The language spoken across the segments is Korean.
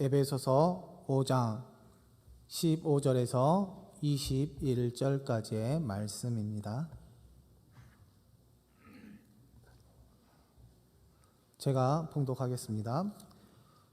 에베소서 5장 15절에서 21절까지의 말씀입니다. 제가 봉독하겠습니다.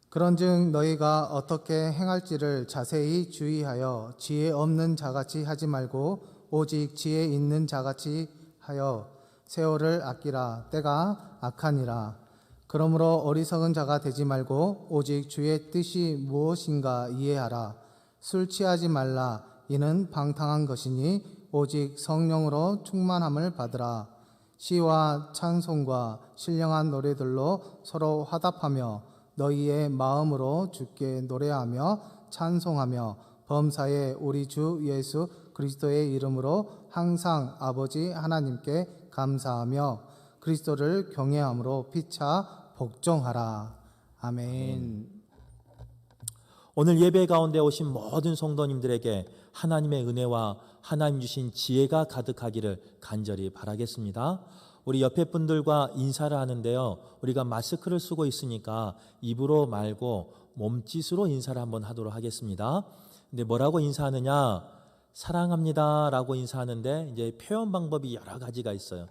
그런즉 너희가 어떻게 행할지를 자세히 주의하여 지혜 없는 자같이 하지 말고 오직 지혜 있는 자같이 하여 세월을 아끼라. 때가 악하니라. 그러므로 어리석은 자가 되지 말고 오직 주의 뜻이 무엇인가 이해하라. 술 취하지 말라. 이는 방탕한 것이니 오직 성령으로 충만함을 받으라. 시와 찬송과 신령한 노래들로 서로 화답하며 너희의 마음으로 주께 노래하며 찬송하며 범사에 우리 주 예수 그리스도의 이름으로 항상 아버지 하나님께 감사하며 그리스도를 경외함으로 피차 복종하라. 아멘. 오늘 예배 가운데 오신 모든 성도님들에게 하나님의 은혜와 하나님 주신 지혜가 가득하기를 간절히 바라겠습니다. 우리 옆에 분들과 인사를 하는데요, 우리가 마스크를 쓰고 있으니까 입으로 말고 몸짓으로 인사를 한번 하도록 하겠습니다. 근데 뭐라고 인사하느냐? 사랑합니다 라고 인사하는데 이제 표현 방법이 여러 가지가 있어요.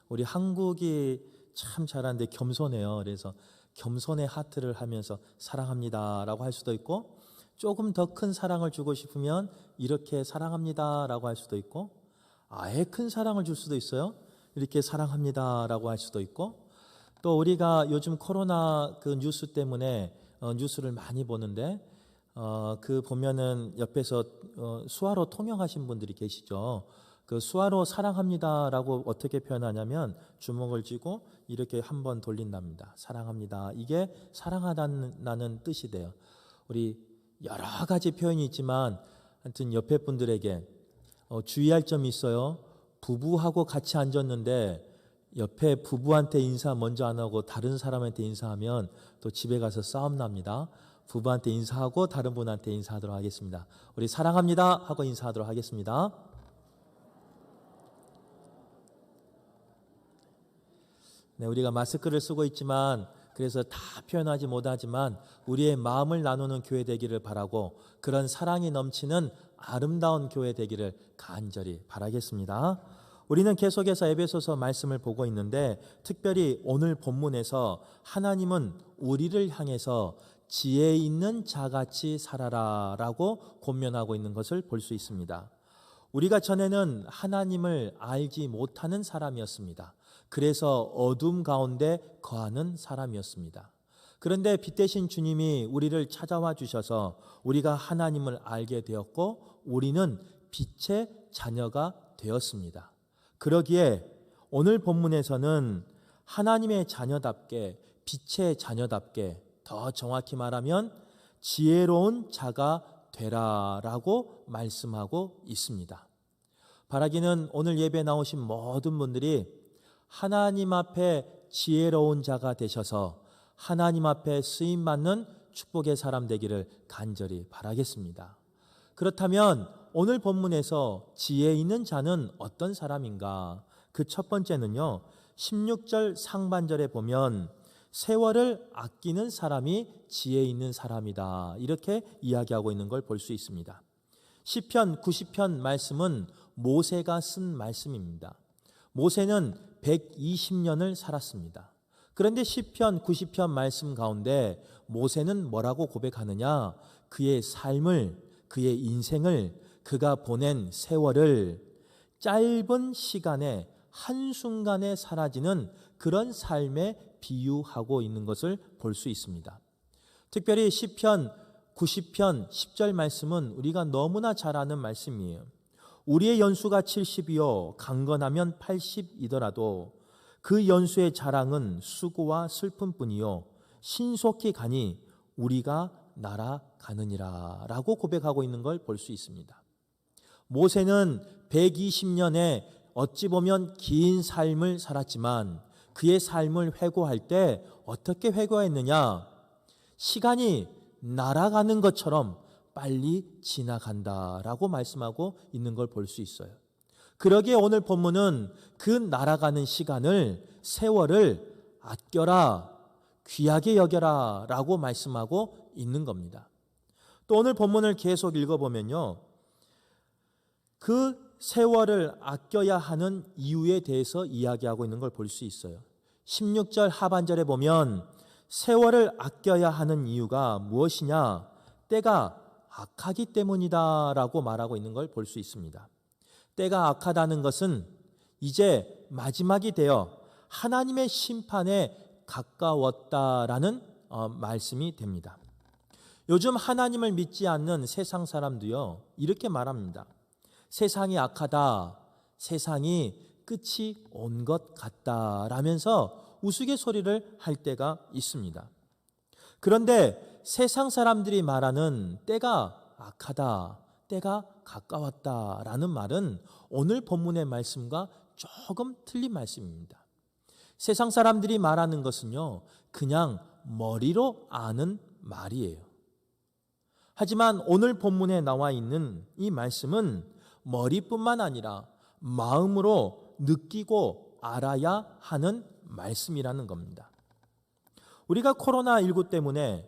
우리 한국이 참 잘하는데 겸손해요. 그래서 겸손의 하트를 하면서 사랑합니다 라고 할 수도 있고, 조금 더 큰 사랑을 주고 싶으면 이렇게 사랑합니다 라고 할 수도 있고, 아예 큰 사랑을 줄 수도 있어요. 이렇게 사랑합니다 라고 할 수도 있고, 또 우리가 요즘 코로나 그 뉴스 때문에 뉴스를 많이 보는데 그 보면은 옆에서 수화로 통역하신 분들이 계시죠. 그 수화로 사랑합니다 라고 어떻게 표현하냐면 주먹을 쥐고 이렇게 한번 돌린답니다. 사랑합니다. 이게 사랑하다는 뜻이 돼요. 우리 여러 가지 표현이 있지만 하여튼 옆에 분들에게 주의할 점이 있어요. 부부하고 같이 앉았는데 옆에 부부한테 인사 먼저 안 하고 다른 사람한테 인사하면 또 집에 가서 싸움 납니다. 부부한테 인사하고 다른 분한테 인사하도록 하겠습니다. 우리 사랑합니다 하고 인사하도록 하겠습니다. 네, 우리가 마스크를 쓰고 있지만 그래서 다 표현하지 못하지만 우리의 마음을 나누는 교회 되기를 바라고, 그런 사랑이 넘치는 아름다운 교회 되기를 간절히 바라겠습니다. 우리는 계속해서 에베소서 말씀을 보고 있는데, 특별히 오늘 본문에서 하나님은 우리를 향해서 지혜 있는 자같이 살아라 라고 권면하고 있는 것을 볼 수 있습니다. 우리가 전에는 하나님을 알지 못하는 사람이었습니다. 그래서 어둠 가운데 거하는 사람이었습니다. 그런데 빛 대신 주님이 우리를 찾아와 주셔서 우리가 하나님을 알게 되었고 우리는 빛의 자녀가 되었습니다. 그러기에 오늘 본문에서는 하나님의 자녀답게, 빛의 자녀답게, 더 정확히 말하면 지혜로운 자가 되라라고 말씀하고 있습니다. 바라기는 오늘 예배에 나오신 모든 분들이 하나님 앞에 지혜로운 자가 되셔서 하나님 앞에 쓰임받는 축복의 사람 되기를 간절히 바라겠습니다. 그렇다면 오늘 본문에서 지혜 있는 자는 어떤 사람인가? 그 첫 번째는요, 16절 상반절에 보면 세월을 아끼는 사람이 지혜 있는 사람이다, 이렇게 이야기하고 있는 걸 볼 수 있습니다. 시편 90편 말씀은 모세가 쓴 말씀입니다. 모세는 120년을 살았습니다. 그런데 시편 90편 말씀 가운데 모세는 뭐라고 고백하느냐? 그의 삶을, 그의 인생을, 그가 보낸 세월을 짧은 시간에 한순간에 사라지는 그런 삶에 비유하고 있는 것을 볼 수 있습니다. 특별히 시편 90편 10절 말씀은 우리가 너무나 잘 아는 말씀이에요. 우리의 연수가 70이요 강건하면 80이더라도 그 연수의 자랑은 수고와 슬픔뿐이요 신속히 가니 우리가 날아가느니라 라고 고백하고 있는 걸 볼 수 있습니다. 모세는 120년에 어찌 보면 긴 삶을 살았지만 그의 삶을 회고할 때 어떻게 회고했느냐? 시간이 날아가는 것처럼 빨리 지나간다라고 말씀하고 있는 걸 볼 수 있어요. 그러기에 오늘 본문은 그 날아가는 시간을, 세월을 아껴라, 귀하게 여겨라 라고 말씀하고 있는 겁니다. 또 오늘 본문을 계속 읽어보면요, 그 세월을 아껴야 하는 이유에 대해서 이야기하고 있는 걸 볼 수 있어요. 16절 하반절에 보면 세월을 아껴야 하는 이유가 무엇이냐? 때가 악하기 때문이다 라고 말하고 있는 걸 볼 수 있습니다. 때가 악하다는 것은 이제 마지막이 되어 하나님의 심판에 가까웠다라는 말씀이 됩니다. 요즘 하나님을 믿지 않는 세상 사람도요, 이렇게 말합니다. 세상이 악하다, 세상이 끝이 온 것 같다 라면서 우스갯소리를 할 때가 있습니다. 그런데 세상 사람들이 말하는 때가 악하다, 때가 가까웠다라는 말은 오늘 본문의 말씀과 조금 틀린 말씀입니다. 세상 사람들이 말하는 것은요, 그냥 머리로 아는 말이에요. 하지만 오늘 본문에 나와 있는 이 말씀은 머리뿐만 아니라 마음으로 느끼고 알아야 하는 말씀이라는 겁니다. 우리가 코로나19 때문에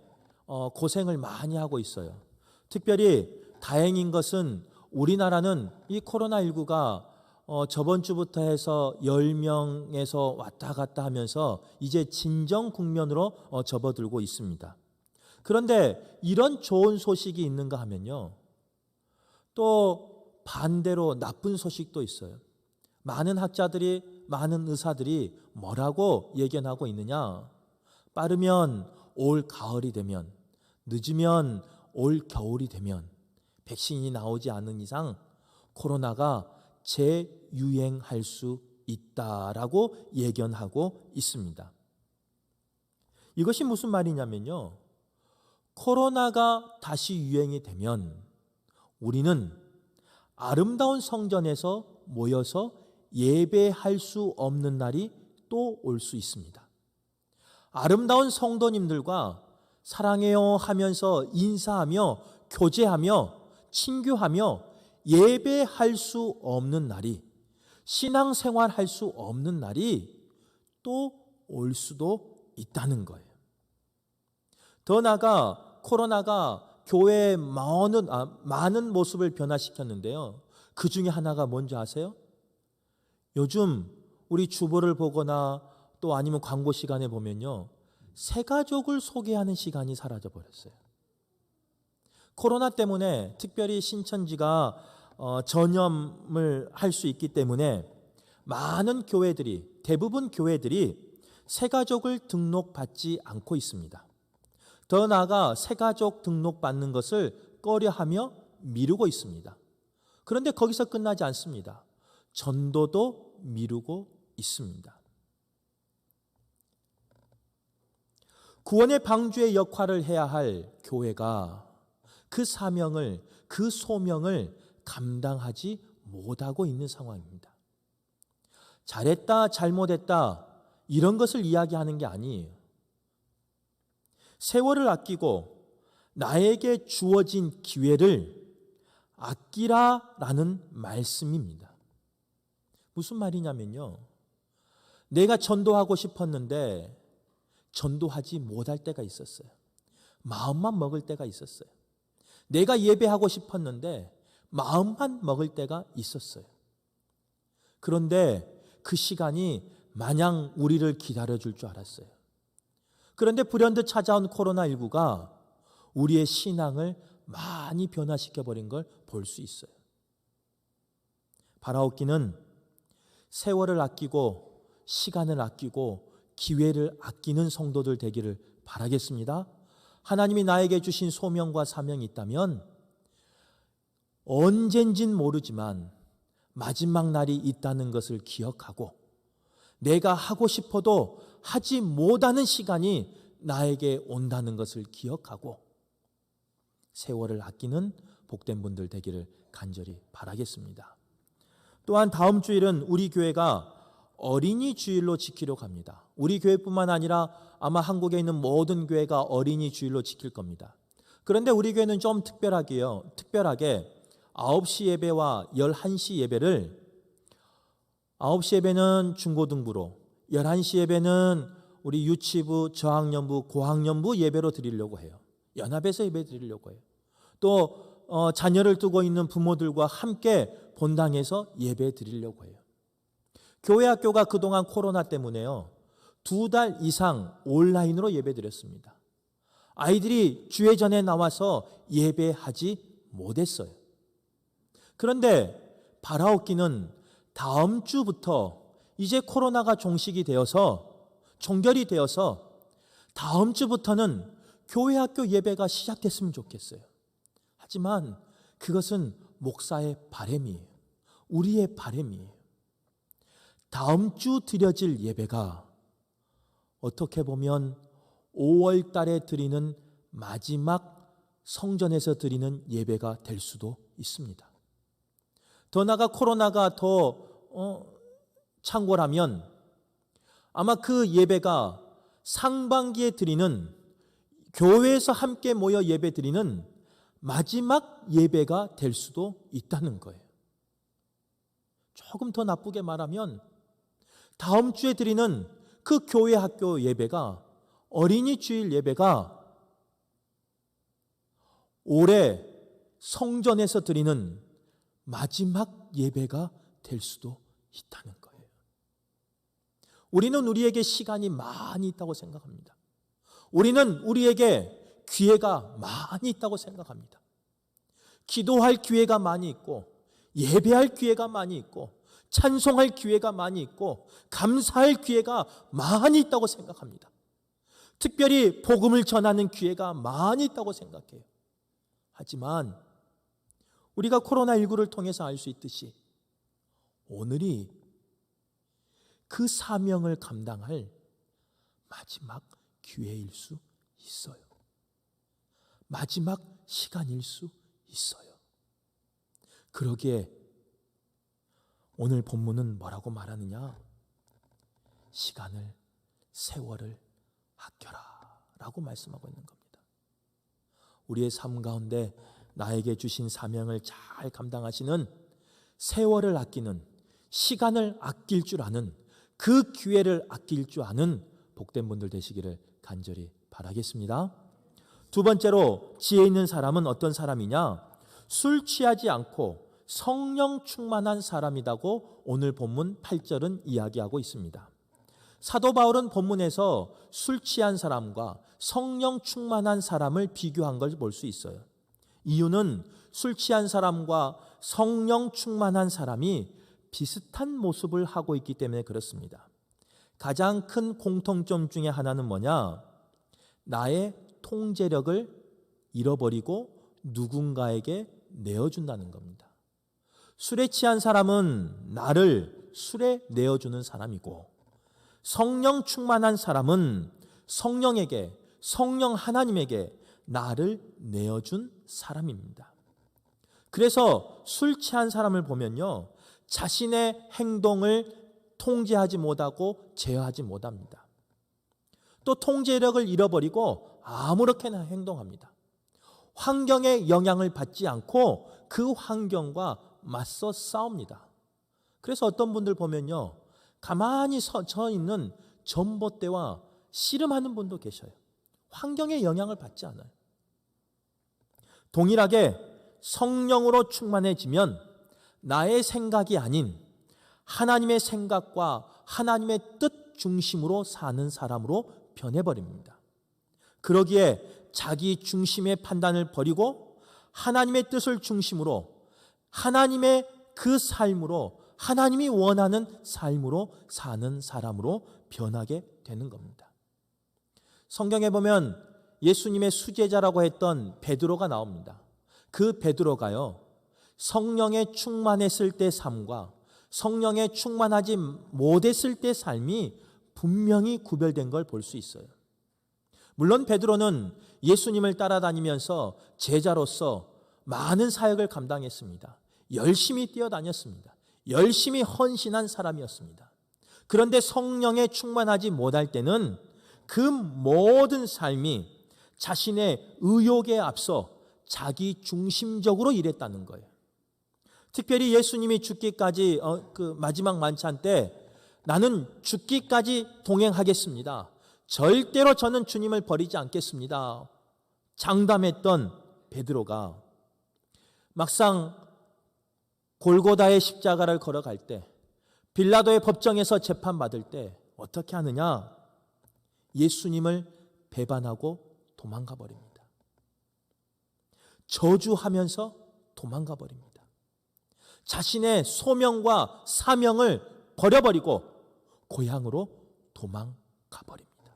고생을 많이 하고 있어요. 특별히 다행인 것은 우리나라는 이 코로나19가 저번 주부터 해서 10명에서 왔다 갔다 하면서 이제 진정 국면으로 접어들고 있습니다. 그런데 이런 좋은 소식이 있는가 하면요, 또 반대로 나쁜 소식도 있어요. 많은 학자들이, 많은 의사들이 뭐라고 예견하고 있느냐? 빠르면 올 가을이 되면, 늦으면 올 겨울이 되면 백신이 나오지 않는 이상 코로나가 재유행할 수 있다라고 예견하고 있습니다. 이것이 무슨 말이냐면요, 코로나가 다시 유행이 되면 우리는 아름다운 성전에서 모여서 예배할 수 없는 날이 또 올 수 있습니다. 아름다운 성도님들과 사랑해요 하면서 인사하며 교제하며 친교하며 예배할 수 없는 날이, 신앙생활할 수 없는 날이 또 올 수도 있다는 거예요. 더 나아가 코로나가 교회의 많은 모습을 변화시켰는데요, 그 중에 하나가 뭔지 아세요? 요즘 우리 주보를 보거나 또 아니면 광고 시간에 보면요, 새가족을 소개하는 시간이 사라져 버렸어요. 코로나 때문에 특별히 신천지가 전염을 할 수 있기 때문에 많은 교회들이, 대부분 교회들이 새가족을 등록받지 않고 있습니다. 더 나아가 새가족 등록받는 것을 꺼려하며 미루고 있습니다. 그런데 거기서 끝나지 않습니다. 전도도 미루고 있습니다. 구원의 방주의 역할을 해야 할 교회가 그 사명을, 그 소명을 감당하지 못하고 있는 상황입니다. 잘했다, 잘못했다 이런 것을 이야기하는 게 아니에요. 세월을 아끼고 나에게 주어진 기회를 아끼라라는 말씀입니다. 무슨 말이냐면요, 내가 전도하고 싶었는데 전도하지 못할 때가 있었어요. 마음만 먹을 때가 있었어요. 내가 예배하고 싶었는데 마음만 먹을 때가 있었어요. 그런데 그 시간이 마냥 우리를 기다려줄 줄 알았어요. 그런데 불현듯 찾아온 코로나19가 우리의 신앙을 많이 변화시켜버린 걸 볼 수 있어요. 바라옵기는 세월을 아끼고 시간을 아끼고 기회를 아끼는 성도들 되기를 바라겠습니다. 하나님이 나에게 주신 소명과 사명이 있다면 언젠진 모르지만 마지막 날이 있다는 것을 기억하고 내가 하고 싶어도 하지 못하는 시간이 나에게 온다는 것을 기억하고 세월을 아끼는 복된 분들 되기를 간절히 바라겠습니다. 또한 다음 주일은 우리 교회가 어린이 주일로 지키려고 합니다. 우리 교회뿐만 아니라 아마 한국에 있는 모든 교회가 어린이 주일로 지킬 겁니다. 그런데 우리 교회는 좀 특별하게 9시 예배와 11시 예배를 9시 예배는 중고등부로, 11시 예배는 우리 유치부, 저학년부, 고학년부 예배로 드리려고 해요. 연합에서 예배 드리려고 해요. 또 자녀를 두고 있는 부모들과 함께 본당에서 예배 드리려고 해요. 교회 학교가 그동안 코로나 때문에요, 2달 이상 온라인으로 예배 드렸습니다. 아이들이 주회전에 나와서 예배하지 못했어요. 그런데 바라옵기는 다음 주부터 이제 코로나가 종결이 되어서 다음 주부터는 교회 학교 예배가 시작됐으면 좋겠어요. 하지만 그것은 목사의 바람이에요. 우리의 바람이에요. 다음 주 드려질 예배가 어떻게 보면 5월 달에 드리는 마지막 성전에서 드리는 예배가 될 수도 있습니다. 더 나아가 코로나가 더 창궐하면 아마 그 예배가 상반기에 드리는, 교회에서 함께 모여 예배 드리는 마지막 예배가 될 수도 있다는 거예요. 조금 더 나쁘게 말하면 다음 주에 드리는 그 교회 학교 예배가, 어린이 주일 예배가 올해 성전에서 드리는 마지막 예배가 될 수도 있다는 거예요. 우리는 우리에게 시간이 많이 있다고 생각합니다. 우리는 우리에게 기회가 많이 있다고 생각합니다. 기도할 기회가 많이 있고, 예배할 기회가 많이 있고, 찬송할 기회가 많이 있고, 감사할 기회가 많이 있다고 생각합니다. 특별히 복음을 전하는 기회가 많이 있다고 생각해요. 하지만 우리가 코로나19를 통해서 알 수 있듯이 오늘이 그 사명을 감당할 마지막 기회일 수 있어요. 마지막 시간일 수 있어요. 그러기에 오늘 본문은 뭐라고 말하느냐? 시간을, 세월을 아껴라 라고 말씀하고 있는 겁니다. 우리의 삶 가운데 나에게 주신 사명을 잘 감당하시는, 세월을 아끼는, 시간을 아낄 줄 아는, 그 기회를 아낄 줄 아는 복된 분들 되시기를 간절히 바라겠습니다. 두 번째로 지혜 있는 사람은 어떤 사람이냐? 술 취하지 않고 성령 충만한 사람이라고 오늘 본문 8절은 이야기하고 있습니다. 사도 바울은 본문에서 술 취한 사람과 성령 충만한 사람을 비교한 걸 볼 수 있어요. 이유는 술 취한 사람과 성령 충만한 사람이 비슷한 모습을 하고 있기 때문에 그렇습니다. 가장 큰 공통점 중에 하나는 뭐냐? 나의 통제력을 잃어버리고 누군가에게 내어준다는 겁니다. 술에 취한 사람은 나를 술에 내어주는 사람이고, 성령 충만한 사람은 성령에게, 성령 하나님에게 나를 내어준 사람입니다. 그래서 술 취한 사람을 보면요, 자신의 행동을 통제하지 못하고 제어하지 못합니다. 또 통제력을 잃어버리고 아무렇게나 행동합니다. 환경의 영향을 받지 않고 그 환경과 맞서 싸웁니다. 그래서 어떤 분들 보면요, 가만히 서 있는 전봇대와 씨름하는 분도 계셔요. 환경의 영향을 받지 않아요. 동일하게 성령으로 충만해지면 나의 생각이 아닌 하나님의 생각과 하나님의 뜻 중심으로 사는 사람으로 변해버립니다. 그러기에 자기 중심의 판단을 버리고 하나님의 뜻을 중심으로, 하나님의 그 삶으로, 하나님이 원하는 삶으로 사는 사람으로 변하게 되는 겁니다. 성경에 보면 예수님의 수제자라고 했던 베드로가 나옵니다. 그 베드로가요, 성령에 충만했을 때 삶과 성령에 충만하지 못했을 때 삶이 분명히 구별된 걸 볼 수 있어요. 물론 베드로는 예수님을 따라다니면서 제자로서 많은 사역을 감당했습니다. 열심히 뛰어다녔습니다. 열심히 헌신한 사람이었습니다. 그런데 성령에 충만하지 못할 때는 그 모든 삶이 자신의 의욕에 앞서 자기 중심적으로 일했다는 거예요. 특별히 예수님이 죽기까지 그 마지막 만찬 때 나는 죽기까지 동행하겠습니다. 절대로 저는 주님을 버리지 않겠습니다. 장담했던 베드로가 막상 골고다의 십자가를 걸어갈 때, 빌라도의 법정에서 재판받을 때 어떻게 하느냐? 예수님을 배반하고 도망가 버립니다. 저주하면서 도망가 버립니다. 자신의 소명과 사명을 버려버리고 고향으로 도망가 버립니다.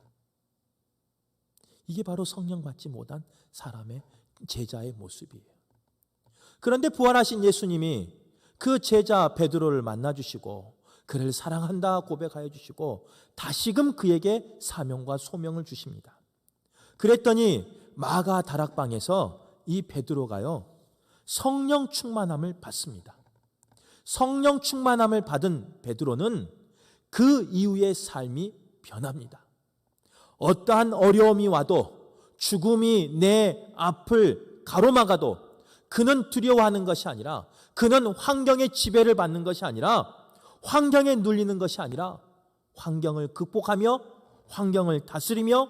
이게 바로 성령 받지 못한 사람의 제자의 모습이에요. 그런데 부활하신 예수님이 그 제자 베드로를 만나주시고 그를 사랑한다 고백하여 주시고 다시금 그에게 사명과 소명을 주십니다. 그랬더니 마가 다락방에서 이 베드로가요, 성령 충만함을 받습니다. 성령 충만함을 받은 베드로는 그 이후의 삶이 변합니다. 어떠한 어려움이 와도, 죽음이 내 앞을 가로막아도 그는 두려워하는 것이 아니라, 그는 환경의 지배를 받는 것이 아니라, 환경에 눌리는 것이 아니라 환경을 극복하며 환경을 다스리며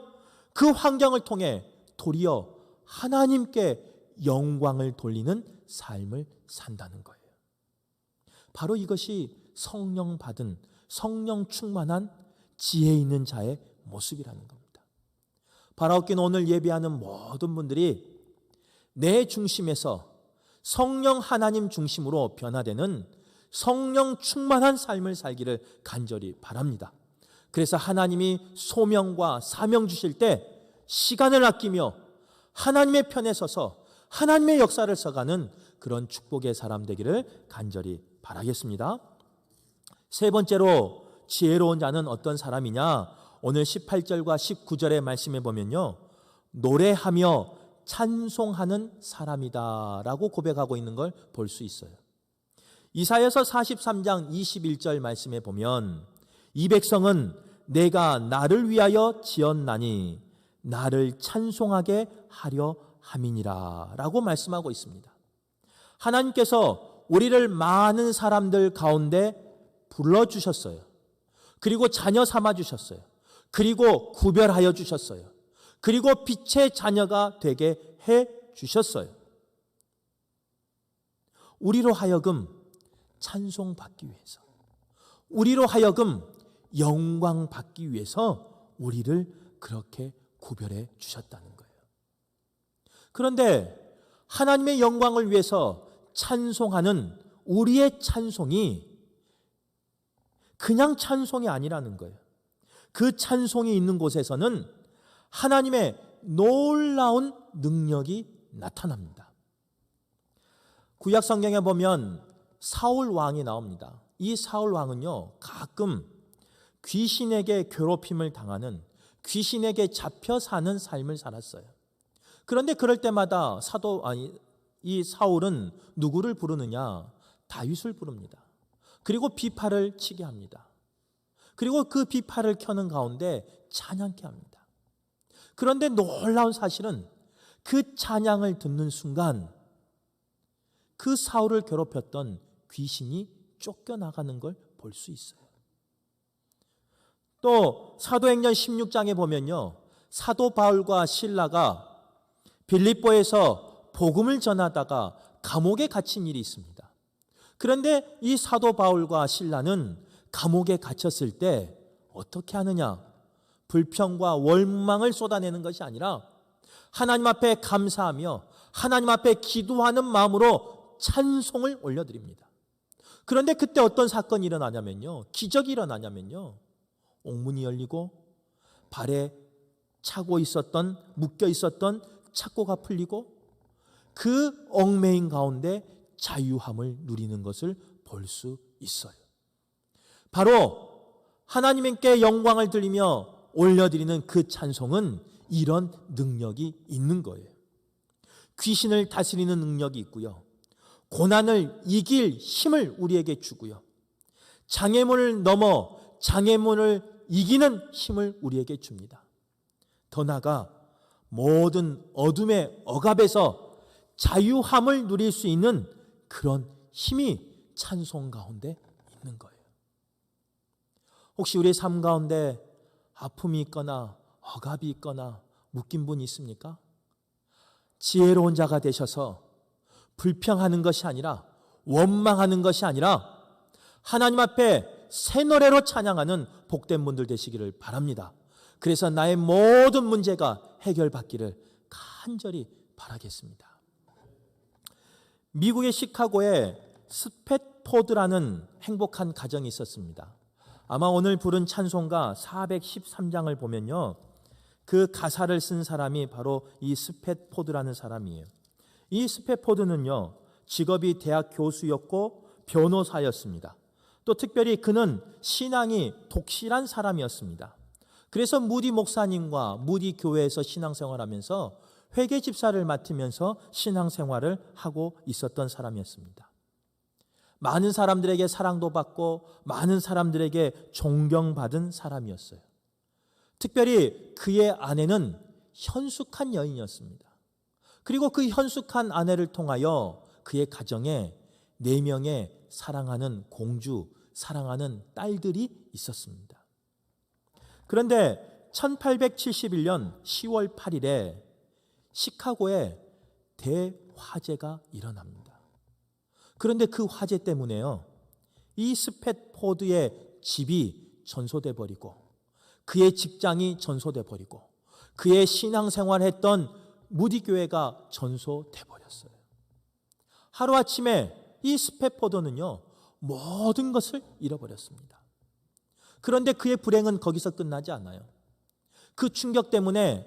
그 환경을 통해 도리어 하나님께 영광을 돌리는 삶을 산다는 거예요. 바로 이것이 성령 받은, 성령 충만한 지혜 있는 자의 모습이라는 겁니다. 바라옵기는 오늘 예배하는 모든 분들이 내 중심에서 성령 하나님 중심으로 변화되는 성령 충만한 삶을 살기를 간절히 바랍니다. 그래서 하나님이 소명과 사명 주실 때 시간을 아끼며 하나님의 편에 서서 하나님의 역사를 써가는 그런 축복의 사람 되기를 간절히 바라겠습니다. 세 번째로 지혜로운 자는 어떤 사람이냐? 오늘 18절과 19절의 말씀에 보면요, 노래하며 찬송하는 사람이다 라고 고백하고 있는 걸 볼 수 있어요. 이사야서 43장 21절 말씀에 보면 이 백성은 내가 나를 위하여 지었나니 나를 찬송하게 하려 함이니라 라고 말씀하고 있습니다. 하나님께서 우리를 많은 사람들 가운데 불러주셨어요. 그리고 자녀 삼아주셨어요. 그리고 구별하여 주셨어요. 그리고 빛의 자녀가 되게 해주셨어요. 우리로 하여금 찬송받기 위해서, 우리로 하여금 영광 받기 위해서 우리를 그렇게 구별해 주셨다는 거예요. 그런데 하나님의 영광을 위해서 찬송하는 우리의 찬송이 그냥 찬송이 아니라는 거예요. 그 찬송이 있는 곳에서는 하나님의 놀라운 능력이 나타납니다. 구약 성경에 보면 사울 왕이 나옵니다. 이 사울 왕은요, 가끔 귀신에게 괴롭힘을 당하는, 귀신에게 잡혀 사는 삶을 살았어요. 그런데 그럴 때마다 이 사울은 누구를 부르느냐? 다윗을 부릅니다. 그리고 비파를 치게 합니다. 그리고 그 비파를 켜는 가운데 찬양케 합니다. 그런데 놀라운 사실은 그 찬양을 듣는 순간 그 사울을 괴롭혔던 귀신이 쫓겨나가는 걸 볼 수 있어요. 또 사도행전 16장에 보면요, 사도 바울과 실라가 빌립보에서 복음을 전하다가 감옥에 갇힌 일이 있습니다. 그런데 이 사도 바울과 실라는 감옥에 갇혔을 때 어떻게 하느냐? 불평과 원망을 쏟아내는 것이 아니라 하나님 앞에 감사하며 하나님 앞에 기도하는 마음으로 찬송을 올려드립니다. 그런데 그때 어떤 사건이 일어나냐면요, 기적이 일어나냐면요, 옥문이 열리고 발에 차고 있었던, 묶여 있었던 착고가 풀리고 그 얽매인 가운데 자유함을 누리는 것을 볼 수 있어요. 바로 하나님께 영광을 드리며 올려드리는 그 찬송은 이런 능력이 있는 거예요. 귀신을 다스리는 능력이 있고요, 고난을 이길 힘을 우리에게 주고요, 장애물을 넘어 장애물을 이기는 힘을 우리에게 줍니다. 더 나아가 모든 어둠의 억압에서 자유함을 누릴 수 있는 그런 힘이 찬송 가운데 있는 거예요. 혹시 우리의 삶 가운데 아픔이 있거나 억압이 있거나 묶인 분 있습니까? 지혜로운 자가 되셔서 불평하는 것이 아니라, 원망하는 것이 아니라 하나님 앞에 새 노래로 찬양하는 복된 분들 되시기를 바랍니다. 그래서 나의 모든 문제가 해결받기를 간절히 바라겠습니다. 미국의 시카고에 스팻포드라는 행복한 가정이 있었습니다. 아마 오늘 부른 찬송가 413장을 보면요, 그 가사를 쓴 사람이 바로 이 스팻포드라는 사람이에요. 이 스팻포드는요, 직업이 대학 교수였고 변호사였습니다. 또 특별히 그는 신앙이 독실한 사람이었습니다. 그래서 무디 목사님과 무디 교회에서 신앙생활하면서 회계 집사를 맡으면서 신앙생활을 하고 있었던 사람이었습니다. 많은 사람들에게 사랑도 받고 많은 사람들에게 존경받은 사람이었어요. 특별히 그의 아내는 현숙한 여인이었습니다. 그리고 그 현숙한 아내를 통하여 그의 가정에 4명의 사랑하는 공주, 사랑하는 딸들이 있었습니다. 그런데 1871년 10월 8일에 시카고에 대화재가 일어납니다. 그런데 그 화재 때문에요, 이 스팻포드의 집이 전소돼 버리고, 그의 직장이 전소돼 버리고, 그의 신앙생활했던 무디 교회가 전소돼 버렸어요. 하루아침에 이 스팻포드는요, 모든 것을 잃어버렸습니다. 그런데 그의 불행은 거기서 끝나지 않아요. 그 충격 때문에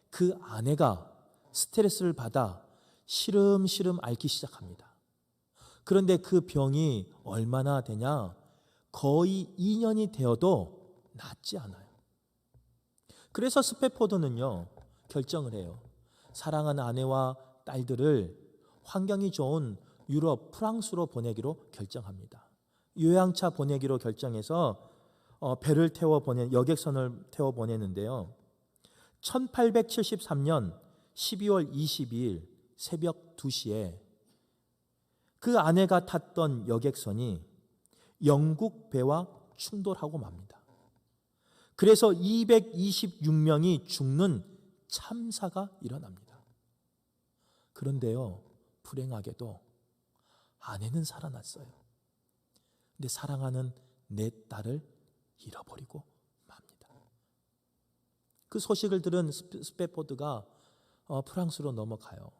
그 아내가 스트레스를 받아 시름시름 앓기 시작합니다. 그런데 그 병이 얼마나 되냐? 거의 2년이 되어도 낫지 않아요. 그래서 스팻포드는요, 결정을 해요. 사랑하는 아내와 딸들을 환경이 좋은 유럽, 프랑스로 보내기로 결정합니다. 요양차 보내기로 결정해서 배를 태워 여객선을 태워 보내는데요. 1873년 12월 22일 새벽 2시에 그 아내가 탔던 여객선이 영국 배와 충돌하고 맙니다. 그래서 226명이 죽는 참사가 일어납니다. 그런데요, 불행하게도 아내는 살아났어요. 근데 사랑하는 내 딸을 잃어버리고 맙니다. 그 소식을 들은 스팻포드가 프랑스로 넘어가요.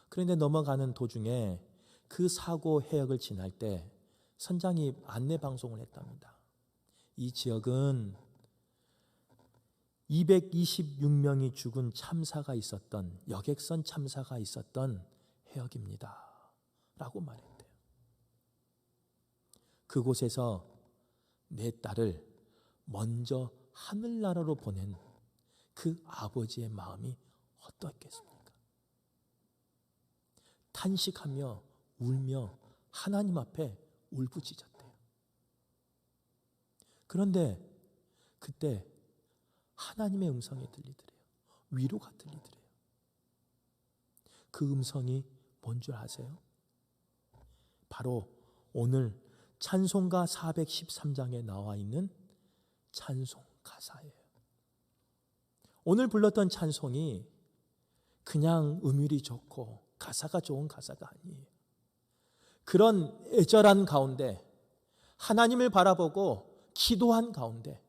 그런데 넘어가는 도중에 그 사고 해역을 지날 때 선장이 안내 방송을 했답니다. 이 지역은 226명이 죽은 참사가 있었던, 여객선 참사가 있었던 해역입니다 라고 말했대요. 그곳에서 내 딸을 먼저 하늘나라로 보낸 그 아버지의 마음이 어떻겠습니까? 탄식하며 울며 하나님 앞에 울부짖었대요. 그런데 그때 하나님의 음성이 들리더래요. 위로가 들리더래요. 그 음성이 뭔 줄 아세요? 바로 오늘 찬송가 413장에 나와 있는 찬송 가사예요. 오늘 불렀던 찬송이 그냥 음율이 좋고 가사가 좋은 가사가 아니에요. 그런 애절한 가운데, 하나님을 바라보고 기도한 가운데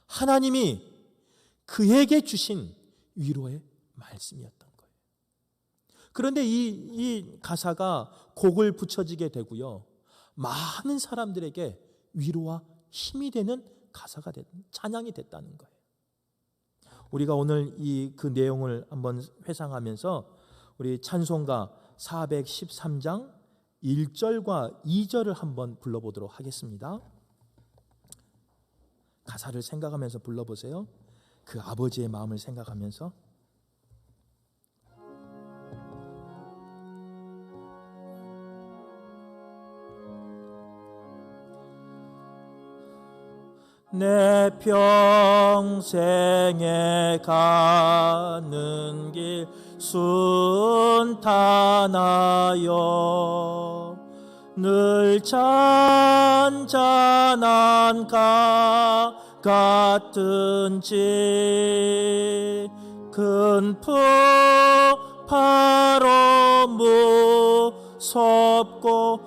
하나님이 그에게 주신 위로의 말씀이었던 거예요. 그런데 이 가사가 곡을 붙여지게 되고요, 많은 사람들에게 위로와 힘이 되는 가사가 찬양이 됐다는 거예요. 우리가 오늘 그 내용을 한번 회상하면서 우리 찬송가 413장 1절과 2절을 한번 불러보도록 하겠습니다. 가사를 생각하면서 불러보세요. 그 아버지의 마음을 생각하면서. 내 평생에 가는 길 순탄하여 늘 잔잔한 같든지 큰 풍 바로 무섭고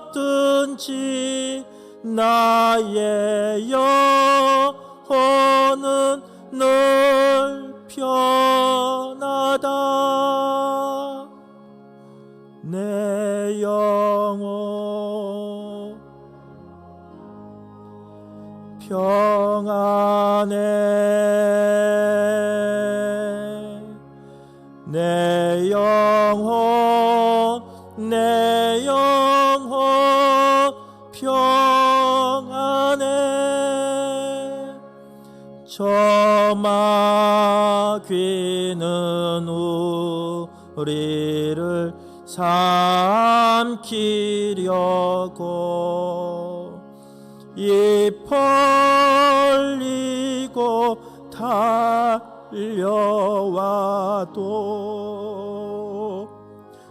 어렵든지 나의 영혼은 늘 편하다. 내 영혼 평안해. 내 영혼 평안해. 저마귀는 우리를 삼키려고 입 벌리고 달려와도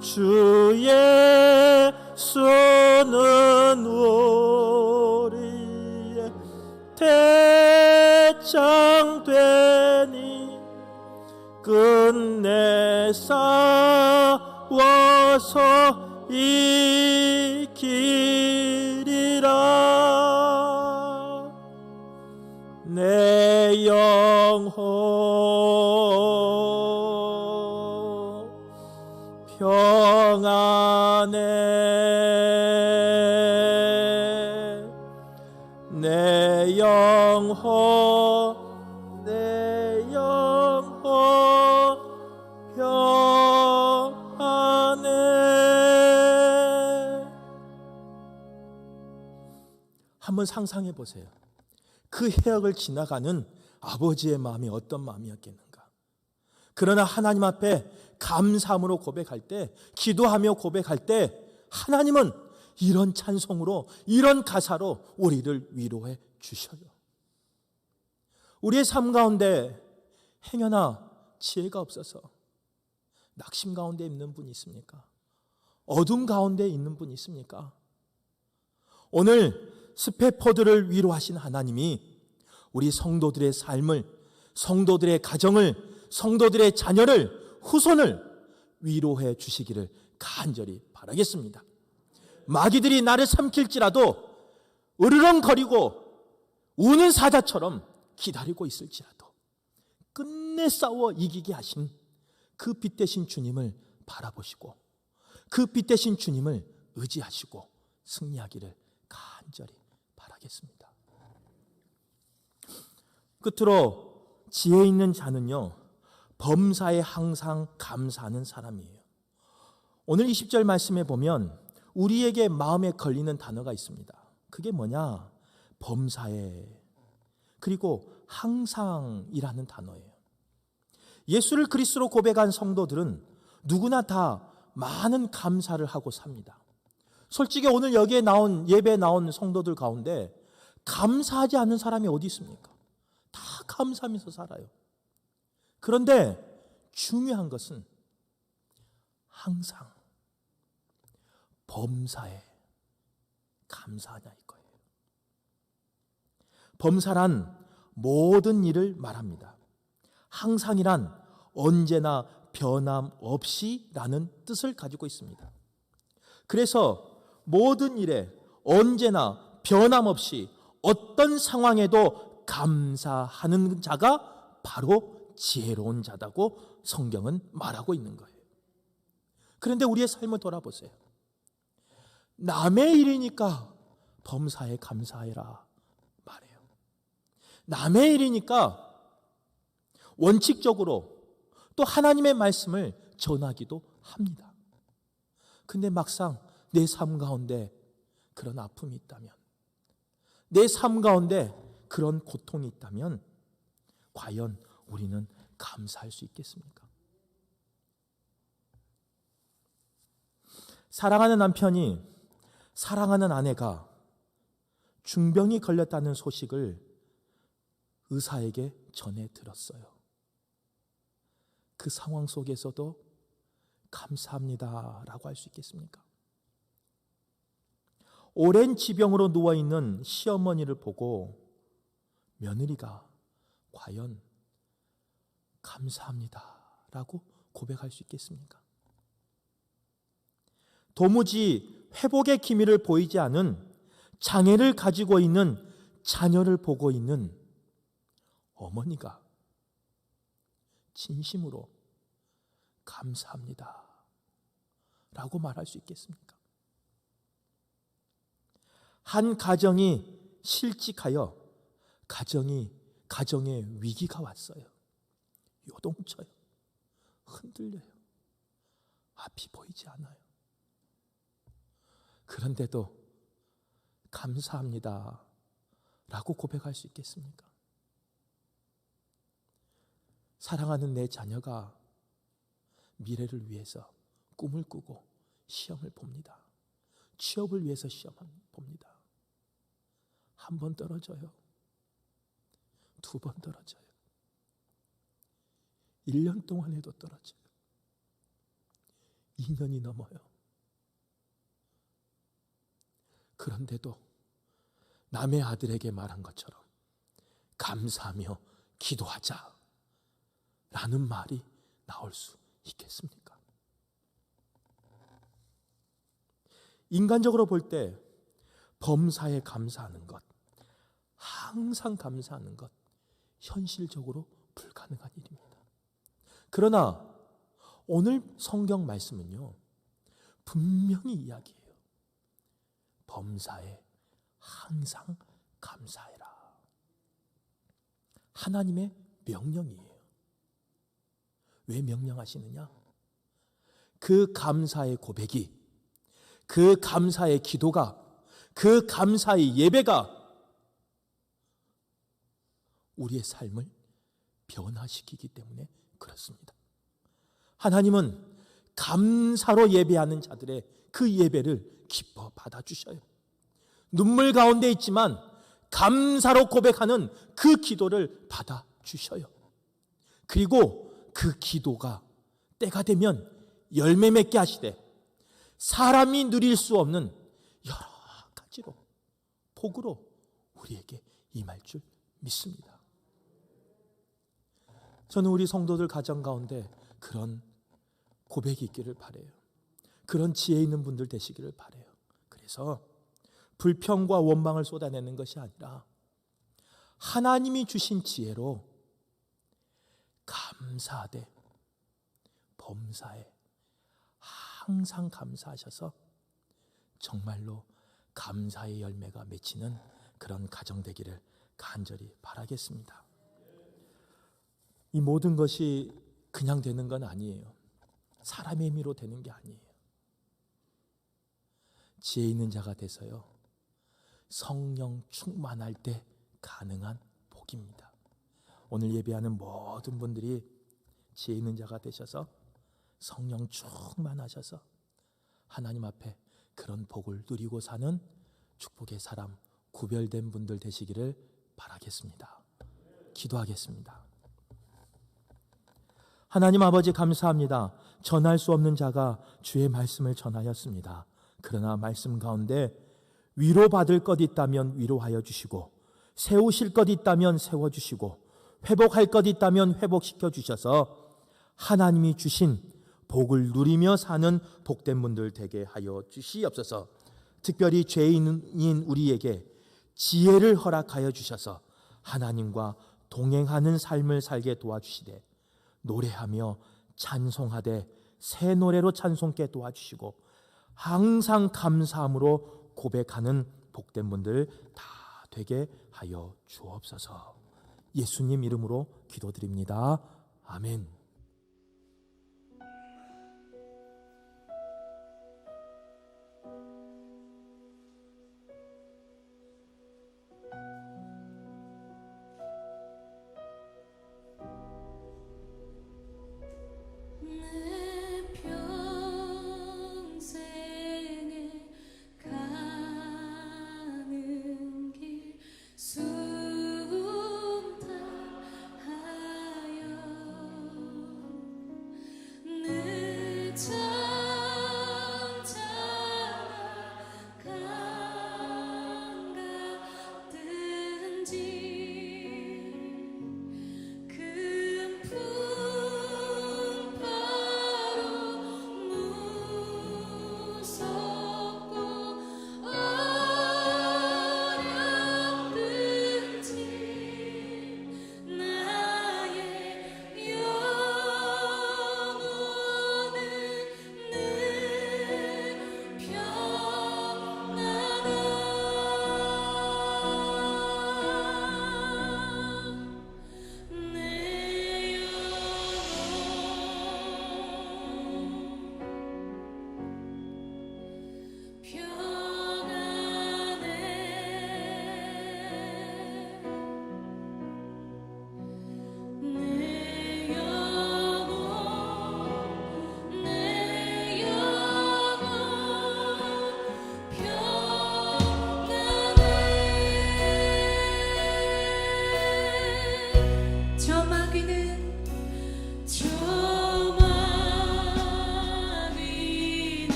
주 예수는 우리의 대장 되니 끝내 싸워서 이기리라. 내 영혼 평안해. 내 영혼 평안해. 한번 상상해 보세요. 그 해역을 지나가는 아버지의 마음이 어떤 마음이었겠는가. 그러나 하나님 앞에 감사함으로 고백할 때, 기도하며 고백할 때 하나님은 이런 찬송으로, 이런 가사로 우리를 위로해 주셔요. 우리의 삶 가운데 행여나 지혜가 없어서 낙심 가운데 있는 분이 있습니까? 어둠 가운데 있는 분이 있습니까? 오늘 스페포드를 위로하신 하나님이 우리 성도들의 삶을, 성도들의 가정을, 성도들의 자녀를, 후손을 위로해 주시기를 간절히 바라겠습니다. 마귀들이 나를 삼킬지라도 으르렁거리고 우는 사자처럼 기다리고 있을지라도 끝내 싸워 이기게 하신 그 빛 대신 주님을 바라보시고 그 빛 대신 주님을 의지하시고 승리하기를 간절히 바라겠습니다. 끝으로 지혜 있는 자는요, 범사에 항상 감사하는 사람이에요. 오늘 20절 말씀에 보면 우리에게 마음에 걸리는 단어가 있습니다. 그게 뭐냐? 범사에, 그리고 항상이라는 단어예요. 예수를 그리스도로 고백한 성도들은 누구나 다 많은 감사를 하고 삽니다. 솔직히 오늘 여기에 나온, 예배에 나온 성도들 가운데 감사하지 않는 사람이 어디 있습니까? 다 감사하면서 살아요. 그런데 중요한 것은 항상 범사에 감사하냐 이거예요. 범사란 모든 일을 말합니다. 항상이란 언제나 변함없이 라는 뜻을 가지고 있습니다. 그래서 모든 일에 언제나 변함없이 어떤 상황에도 감사하는 자가 바로 지혜로운 자다고 성경은 말하고 있는 거예요. 그런데 우리의 삶을 돌아보세요. 남의 일이니까 범사에 감사해라 말해요. 남의 일이니까 원칙적으로 또 하나님의 말씀을 전하기도 합니다. 근데 막상 내 삶 가운데 그런 아픔이 있다면, 내 삶 가운데 그런 고통이 있다면 과연 우리는 감사할 수 있겠습니까? 사랑하는 남편이 사랑하는 아내가 중병이 걸렸다는 소식을 의사에게 전해 들었어요. 그 상황 속에서도 감사합니다라고 할 수 있겠습니까? 오랜 지병으로 누워있는 시어머니를 보고 며느리가 과연 감사합니다 라고 고백할 수 있겠습니까? 도무지 회복의 기미를 보이지 않은 장애를 가지고 있는 자녀를 보고 있는 어머니가 진심으로 감사합니다 라고 말할 수 있겠습니까? 한 가정이 실직하여 가정에 위기가 왔어요. 요동쳐요. 흔들려요. 앞이 보이지 않아요. 그런데도 감사합니다 라고 고백할 수 있겠습니까? 사랑하는 내 자녀가 미래를 위해서 꿈을 꾸고 시험을 봅니다. 취업을 위해서 시험을 봅니다. 한 번 떨어져요. 두 번 떨어져요. 1년 동안에도 떨어져요. 2년이 넘어요. 그런데도 남의 아들에게 말한 것처럼 감사하며 기도하자 라는 말이 나올 수 있겠습니까? 인간적으로 볼 때 범사에 감사하는 것, 항상 감사하는 것, 현실적으로 불가능한 일입니다. 그러나 오늘 성경 말씀은요, 분명히 이야기해요. 범사에 항상 감사해라. 하나님의 명령이에요. 왜 명령하시느냐? 그 감사의 고백이, 그 감사의 기도가, 그 감사의 예배가 우리의 삶을 변화시키기 때문에 그렇습니다. 하나님은 감사로 예배하는 자들의 그 예배를 기뻐 받아주셔요. 눈물 가운데 있지만 감사로 고백하는 그 기도를 받아주셔요. 그리고 그 기도가 때가 되면 열매 맺게 하시되 사람이 누릴 수 없는 여러 가지로 복으로 우리에게 임할 줄 믿습니다. 저는 우리 성도들 가정 가운데 그런 고백이 있기를 바라요. 그런 지혜 있는 분들 되시기를 바라요. 그래서 불평과 원망을 쏟아내는 것이 아니라 하나님이 주신 지혜로 감사하되 범사에 항상 감사하셔서 정말로 감사의 열매가 맺히는 그런 가정 되기를 간절히 바라겠습니다. 이 모든 것이 그냥 되는 건 아니에요. 사람의 힘으로 되는 게 아니에요. 지혜 있는 자가 돼서요, 성령 충만할 때 가능한 복입니다. 오늘 예배하는 모든 분들이 지혜 있는 자가 되셔서 성령 충만하셔서 하나님 앞에 그런 복을 누리고 사는 축복의 사람, 구별된 분들 되시기를 바라겠습니다. 기도하겠습니다. 하나님 아버지 감사합니다. 전할 수 없는 자가 주의 말씀을 전하였습니다. 그러나 말씀 가운데 위로받을 것 있다면 위로하여 주시고, 세우실 것 있다면 세워주시고, 회복할 것 있다면 회복시켜 주셔서 하나님이 주신 복을 누리며 사는 복된 분들 되게 하여 주시옵소서. 특별히 죄인인 우리에게 지혜를 허락하여 주셔서 하나님과 동행하는 삶을 살게 도와주시되, 노래하며 찬송하되 새 노래로 찬송케 도와주시고, 항상 감사함으로 고백하는 복된 분들 다 되게 하여 주옵소서. 예수님 이름으로 기도드립니다. 아멘.